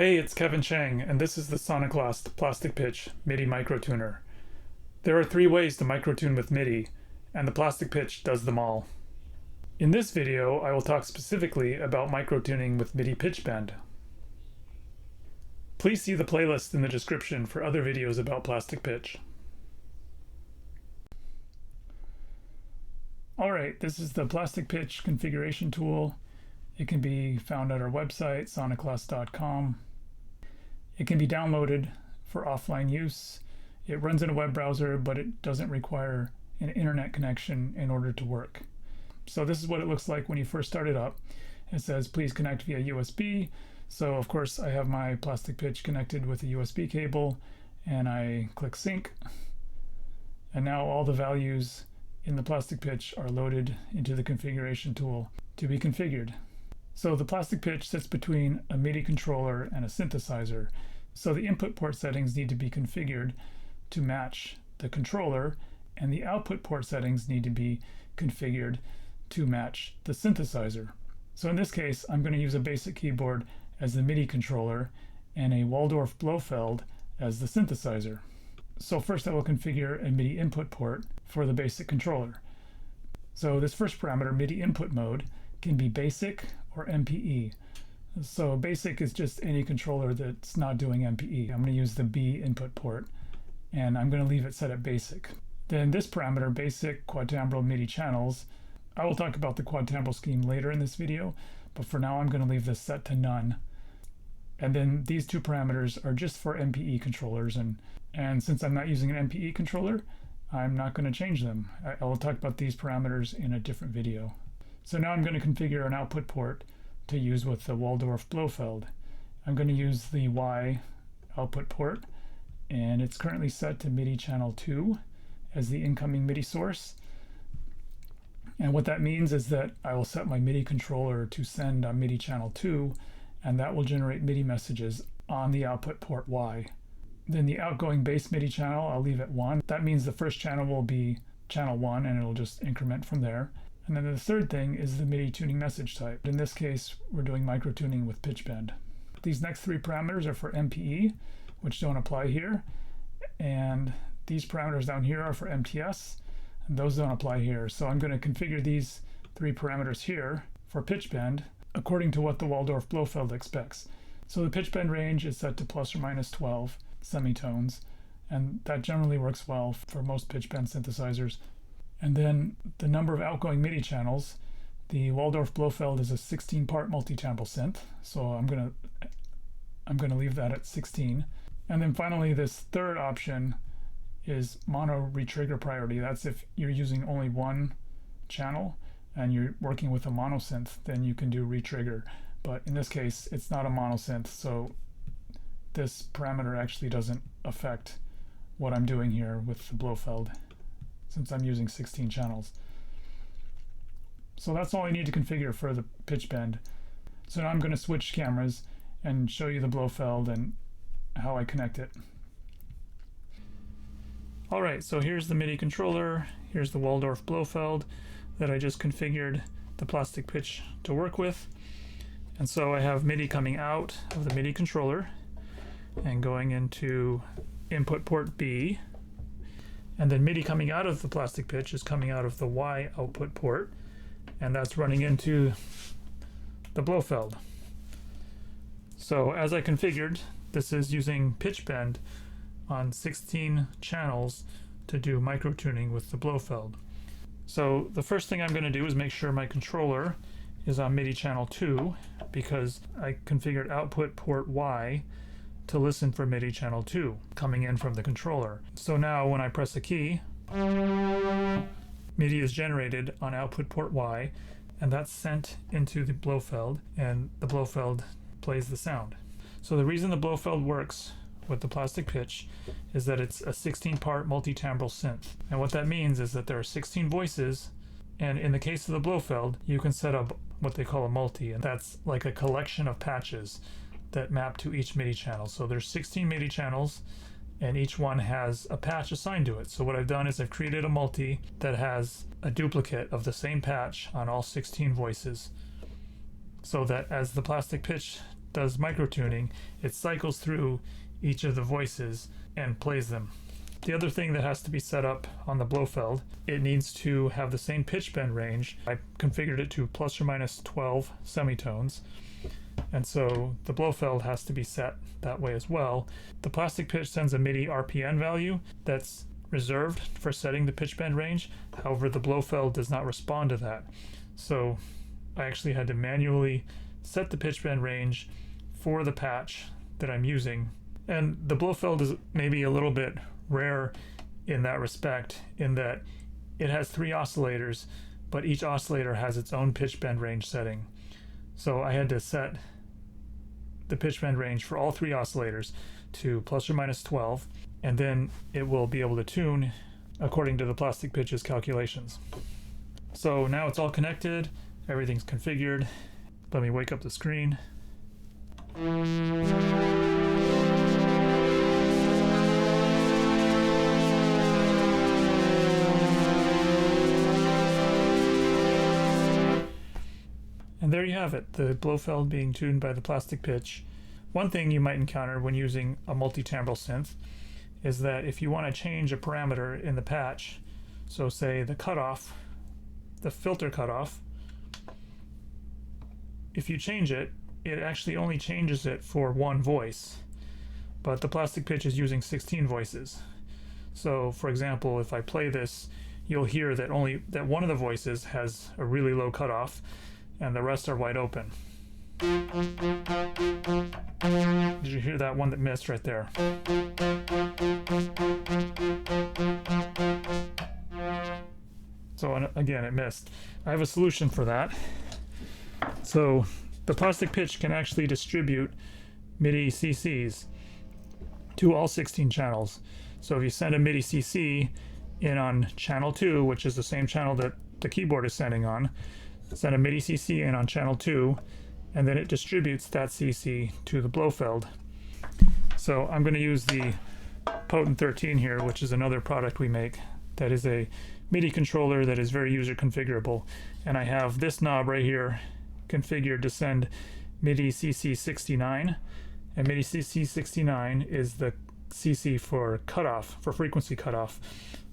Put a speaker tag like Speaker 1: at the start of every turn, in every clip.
Speaker 1: Hey, it's Kevin Chang, and this is the Soniclast Plastic Pitch MIDI Microtuner. There are 3 ways to microtune with MIDI, and the Plastic Pitch does them all. In this video, I will talk specifically about microtuning with MIDI pitch bend. Please see the playlist in the description for other videos about Plastic Pitch. Alright, this is the Plastic Pitch configuration tool. It can be found at our website, soniclast.com. It can be downloaded for offline use. It runs in a web browser, but it doesn't require an internet connection in order to work. So this is what it looks like when you first start it up. It says, please connect via USB. So of course I have my Plastic Pitch connected with a USB cable, and I click sync. And now all the values in the Plastic Pitch are loaded into the configuration tool to be configured. So the Plastic Pitch sits between a MIDI controller and a synthesizer. So the input port settings need to be configured to match the controller, and the output port settings need to be configured to match the synthesizer. So in this case, I'm going to use a basic keyboard as the MIDI controller and a Waldorf Blofeld as the synthesizer. So first I will configure a MIDI input port for the basic controller. So this first parameter, MIDI input mode, can be basic or MPE. So basic is just any controller that's not doing MPE. I'm going to use the B input port, and I'm going to leave it set at basic. Then this parameter, basic quadtimbral MIDI channels, I will talk about the quadtimbral scheme later in this video, but for now I'm going to leave this set to none. And then these 2 parameters are just for MPE controllers, and since I'm not using an MPE controller, I'm not going to change them. I will talk about these parameters in a different video. So now I'm going to configure an output port to use with the Waldorf Blofeld. I'm going to use the Y output port, and it's currently set to MIDI channel 2 as the incoming MIDI source. And what that means is that I will set my MIDI controller to send on MIDI channel 2, and that will generate MIDI messages on the output port Y. Then the outgoing base MIDI channel I'll leave at 1. That means the first channel will be channel 1, and it'll just increment from there. And then the third thing is the MIDI tuning message type. In this case, we're doing microtuning with pitch bend. These next 3 parameters are for MPE, which don't apply here. And these parameters down here are for MTS, and those don't apply here. So I'm going to configure these 3 parameters here for pitch bend according to what the Waldorf Blofeld expects. So the pitch bend range is set to plus or minus 12 semitones, and that generally works well for most pitch bend synthesizers. And then the number of outgoing MIDI channels, the Waldorf Blofeld is a 16-part multitimbral synth, so I'm gonna leave that at 16. And then finally, this third option is mono retrigger priority. That's if you're using only 1 channel and you're working with a mono synth, then you can do retrigger. But in this case, it's not a mono synth, so this parameter actually doesn't affect what I'm doing here with the Blofeld, since I'm using 16 channels. So that's all I need to configure for the pitch bend. So now I'm going to switch cameras and show you the Blofeld and how I connect it. Alright, so here's the MIDI controller, here's the Waldorf Blofeld that I just configured the Plastic Pitch to work with. And so I have MIDI coming out of the MIDI controller and going into input port B. And then MIDI coming out of the Plastic Pitch is coming out of the Y output port, and that's running into the Blofeld. So as I configured, this is using pitch bend on 16 channels to do microtuning with the Blofeld. So the first thing I'm going to do is make sure my controller is on MIDI channel 2, because I configured output port Y to listen for MIDI channel 2 coming in from the controller. So now when I press a key, MIDI is generated on output port Y, and that's sent into the Blofeld, and the Blofeld plays the sound. So the reason the Blofeld works with the Plastic Pitch is that it's a 16-part multitimbral synth. And what that means is that there are 16 voices, and in the case of the Blofeld, you can set up what they call a multi, and that's like a collection of patches that map to each MIDI channel. So there's 16 MIDI channels, and each one has a patch assigned to it. So what I've done is I've created a multi that has a duplicate of the same patch on all 16 voices, so that as the Plastic Pitch does microtuning, it cycles through each of the voices and plays them. The other thing that has to be set up on the Blofeld, it needs to have the same pitch bend range. I configured it to plus or minus 12 semitones, and so the Blofeld has to be set that way as well. The plastic pitch sends a MIDI RPN value that's reserved for setting the pitch bend range. However, the Blofeld does not respond to that. So I actually had to manually set the pitch bend range for the patch that I'm using. And the Blofeld is maybe a little bit rare in that respect, in that it has 3 oscillators, but each oscillator has its own pitch bend range setting. So I had to set the pitch bend range for all 3 oscillators to plus or minus 12, and then it will be able to tune according to the plastic pitch's calculations. So now it's all connected, everything's configured. Let me wake up the screen. And there you have it, the Blofeld being tuned by the plastic pitch. One thing you might encounter when using a multitimbral synth is that if you want to change a parameter in the patch, so say the cutoff, the filter cutoff, if you change it, it actually only changes it for one voice, but the plastic pitch is using 16 voices. So for example, if I play this, you'll hear that one of the voices has a really low cutoff and the rest are wide open. Did you hear that one that missed right there? So again, it missed. I have a solution for that. So the plastic pitch can actually distribute MIDI CCs to all 16 channels. So if you send a MIDI CC in on channel 2, which is the same channel that the keyboard is sending on, send a MIDI CC in on channel 2, and then it distributes that CC to the Blofeld. So I'm going to use the Potent 13 here, which is another product we make that is a MIDI controller that is very user configurable, and I have this knob right here configured to send MIDI CC 69, and MIDI CC 69 is the CC for cutoff, for frequency cutoff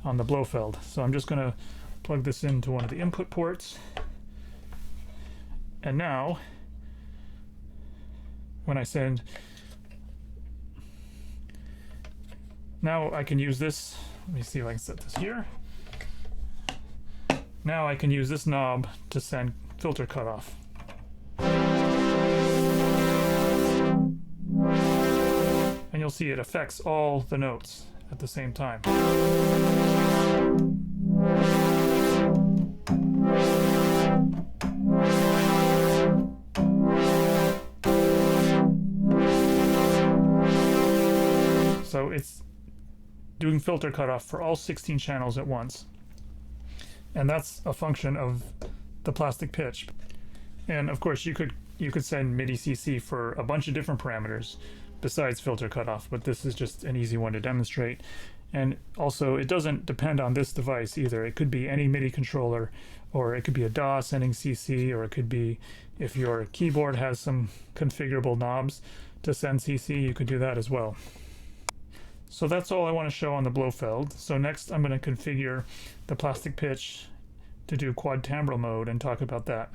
Speaker 1: on the Blofeld. So I'm just going to plug this into one of the input ports. And now, when I send, now I can use this, let me see if I can set this here. Now I can use this knob to send filter cutoff. And you'll see it affects all the notes at the same time. So it's doing filter cutoff for all 16 channels at once. And that's a function of the plastic pitch. And of course you could send MIDI CC for a bunch of different parameters besides filter cutoff, but this is just an easy one to demonstrate. And also it doesn't depend on this device either. It could be any MIDI controller, or it could be a DAW sending CC, or it could be, if your keyboard has some configurable knobs to send CC, you could do that as well. So that's all I want to show on the Blofeld. So next I'm going to configure the plastic pitch to do quadtimbral mode and talk about that.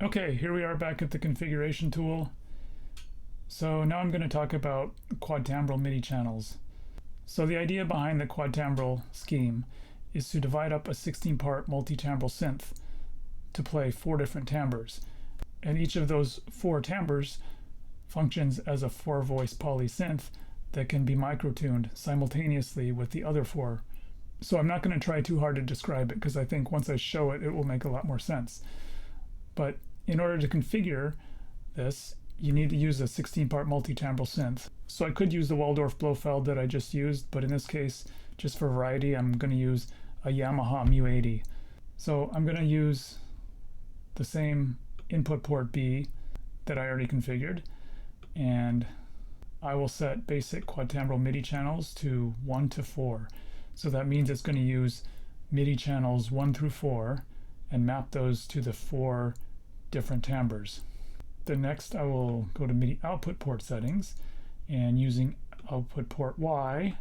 Speaker 1: Okay, here we are back at the configuration tool. So now I'm going to talk about quadtimbral MIDI channels. So the idea behind the quadtimbral scheme is to divide up a 16-part multitimbral synth to play 4 different timbres. And each of those 4 timbres functions as a 4-voice poly synth that can be microtuned simultaneously with the other 4. So I'm not going to try too hard to describe it, because I think once I show it, it will make a lot more sense. But in order to configure this, you need to use a 16-part multitimbral synth. So I could use the Waldorf Blofeld that I just used, but in this case, just for variety, I'm going to use a Yamaha Mu80. So I'm going to use the same input port B that I already configured, and I will set basic quadtimbral MIDI channels to 1 to 4. So that means it's going to use MIDI channels 1 through 4 and map those to the 4 different timbres. Then next I will go to MIDI output port settings, and using output port Y,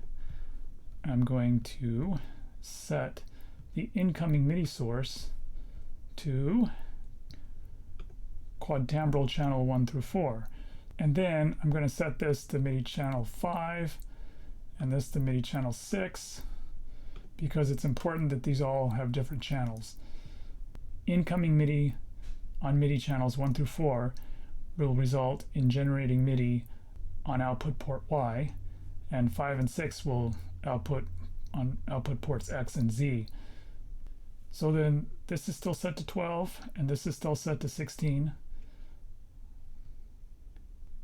Speaker 1: I'm going to set the incoming MIDI source to quadtimbral channel 1 through 4. And then I'm going to set this to MIDI channel 5 and this to MIDI channel 6, because it's important that these all have different channels. Incoming MIDI on MIDI channels 1 through 4 will result in generating MIDI on output port Y, and 5 and 6 will output on output ports X and Z. So then this is still set to 12 and this is still set to 16.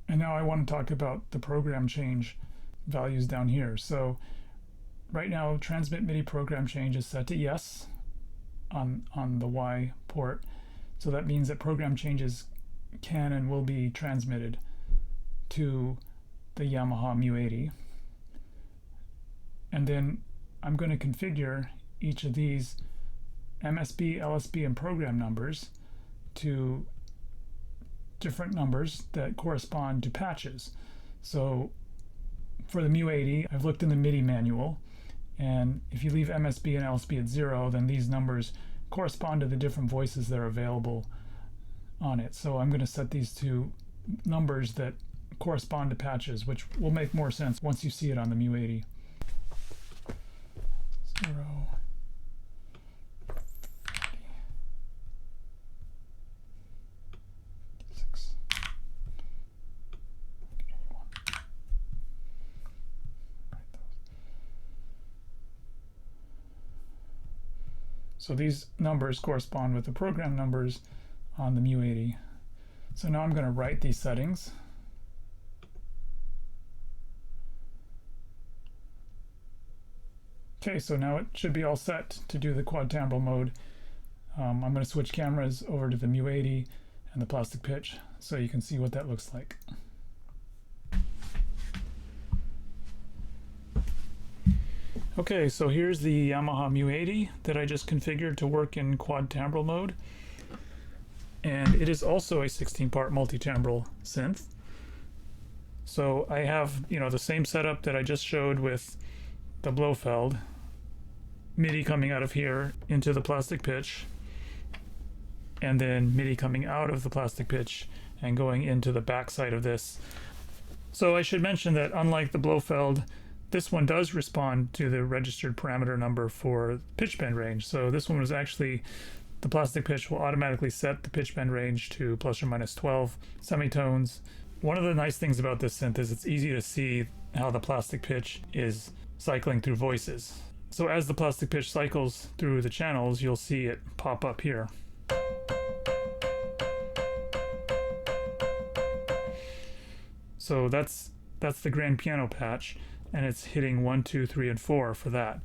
Speaker 1: And now I want to talk about the program change values down here. So right now transmit MIDI program change is set to yes on the Y port. So that means that program changes can and will be transmitted to the Yamaha Mu80. And then I'm going to configure each of these MSB, LSB, and program numbers to different numbers that correspond to patches. So for the Mu80, I've looked in the MIDI manual, and if you leave MSB and LSB at 0, then these numbers correspond to the different voices that are available on it. So I'm going to set these to numbers that correspond to patches, which will make more sense once you see it on the Mu80. 0, 6, 81. So these numbers correspond with the program numbers on the Mu80. So now I'm going to write these settings. Okay, so now it should be all set to do the quadtimbral mode. I'm going to switch cameras over to the Mu80 and the plastic pitch so you can see what that looks like. Okay, so here's the Yamaha Mu80 that I just configured to work in quadtimbral mode. And it is also a 16-part multitimbral synth. So I have, the same setup that I just showed with the Blofeld, MIDI coming out of here into the plastic pitch, and then MIDI coming out of the plastic pitch and going into the back side of this. So I should mention that unlike the Blofeld, this one does respond to the registered parameter number for pitch bend range. So this one was actually, the plastic pitch will automatically set the pitch bend range to plus or minus 12 semitones. One of the nice things about this synth is it's easy to see how the plastic pitch is cycling through voices. So as the plastic pitch cycles through the channels, you'll see it pop up here. So that's the grand piano patch, and it's hitting 1, 2, 3, and 4 for that.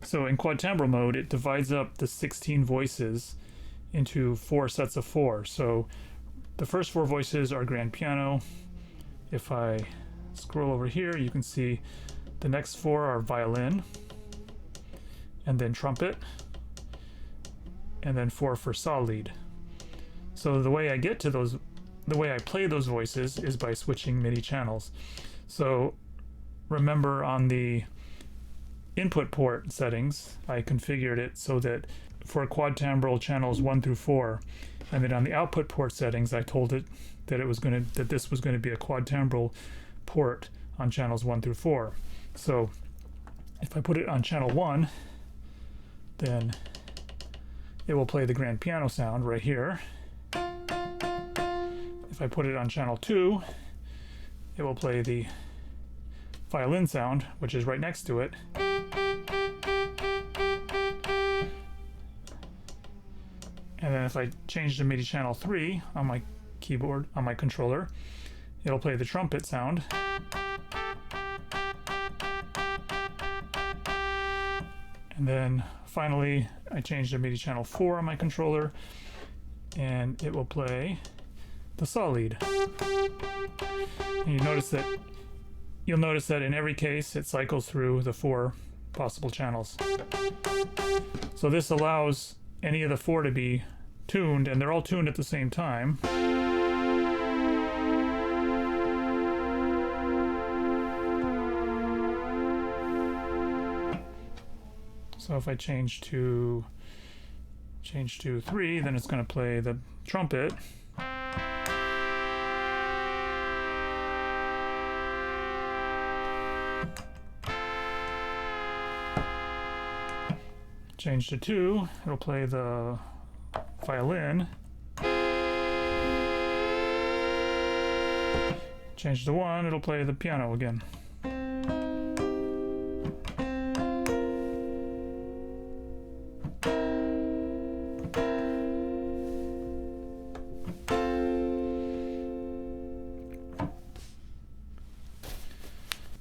Speaker 1: So in quadtimbral mode, it divides up the 16 voices into 4 sets of 4. So the first 4 voices are grand piano. If I scroll over here, you can see the next 4 are violin, and then trumpet, and then 4 for saw lead. So the way I get to those, the way I play those voices is by switching MIDI channels. So remember, on the input port settings, I configured it so that for quadtimbral channels 1 through 4, and then on the output port settings, I told it that this was going to be a quadtimbral port on channels 1 through 4. So if I put it on channel 1, then it will play the grand piano sound right here. If I put it on channel 2, it will play the violin sound, which is right next to it. And then if I change to MIDI channel 3 on my keyboard, on my controller, it'll play the trumpet sound. And then finally, I changed to MIDI channel 4 on my controller, and it will play the saw lead. And you'll notice that in every case, it cycles through the 4 possible channels. So this allows any of the 4 to be tuned, and they're all tuned at the same time. So if I change to 3, then it's going to play the trumpet. Change to 2, it'll play the violin. Change to 1, it'll play the piano again.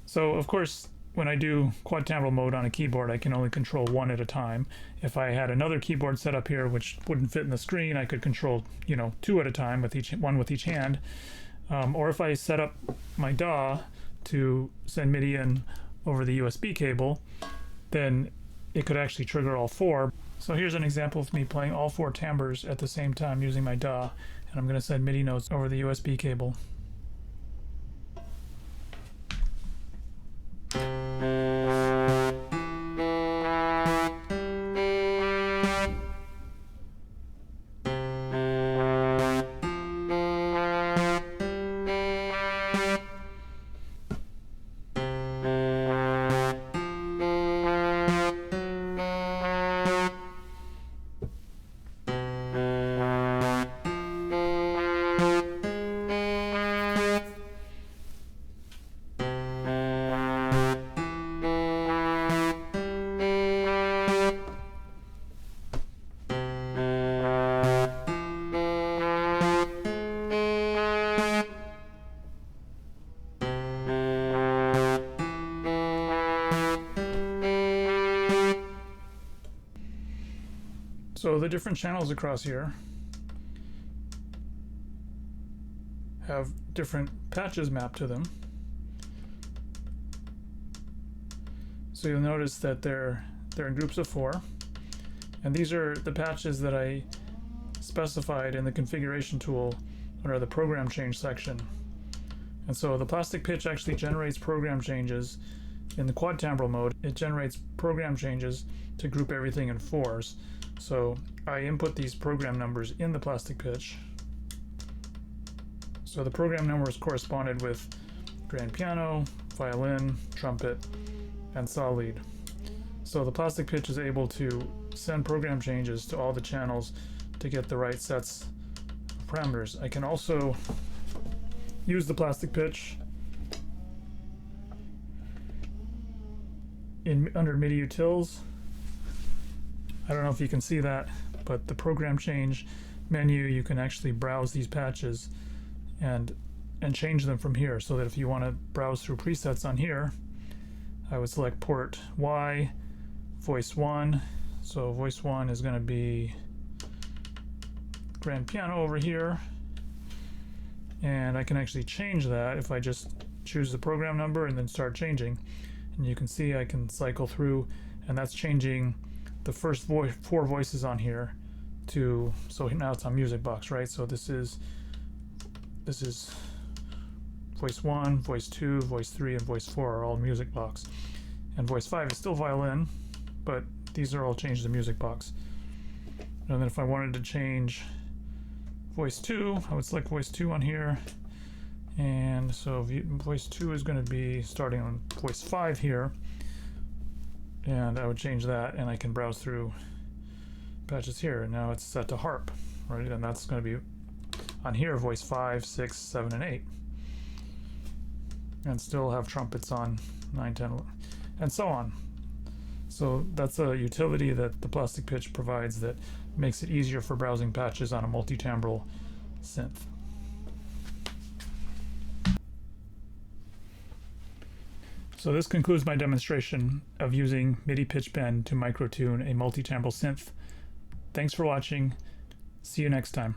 Speaker 1: So of course, when I do quadtimbral mode on a keyboard, I can only control one at a time. If I had another keyboard set up here which wouldn't fit in the screen, I could control, you know, 2 at a time with one with each hand. Or if I set up my DAW to send MIDI in over the USB cable, then it could actually trigger all 4. So here's an example of me playing all 4 timbres at the same time using my DAW, and I'm going to send MIDI notes over the USB cable. So the different channels across here have different patches mapped to them. So you'll notice that they're in groups of 4, and these are the patches that I specified in the configuration tool under the program change section. And so the plastic pitch actually generates program changes in the quadtimbral mode. It generates program changes to group everything in 4s. So I input these program numbers in the plastic pitch. So the program numbers corresponded with grand piano, violin, trumpet, and saw lead. So the plastic pitch is able to send program changes to all the channels to get the right sets of parameters. I can also use the plastic pitch under MIDI utils. I don't know if you can see that, but the program change menu, you can actually browse these patches and change them from here, so that if you want to browse through presets on here, I would select port Y, voice 1. So voice 1 is going to be grand piano over here, and I can actually change that if I just choose the program number and then start changing. And you can see I can cycle through, and that's changing the first 4 voices on here to, so now it's on music box, right? So this is voice 1, voice 2, voice 3, and voice 4 are all music box, and voice 5 is still violin, but these are all changed to music box. And then if I wanted to change voice 2, I would select voice 2 on here, and so voice 2 is going to be starting on voice 5 here, and I would change that, and I can browse through patches here, and now it's set to harp, right? And that's going to be on here voice 5, 6, 7, and 8, and still have trumpets on 9, 10, and so on. So that's a utility that the plastic pitch provides that makes it easier for browsing patches on a multitimbral synth. So this concludes my demonstration of using MIDI pitch bend to microtune a multitimbral synth. Thanks for watching. See you next time.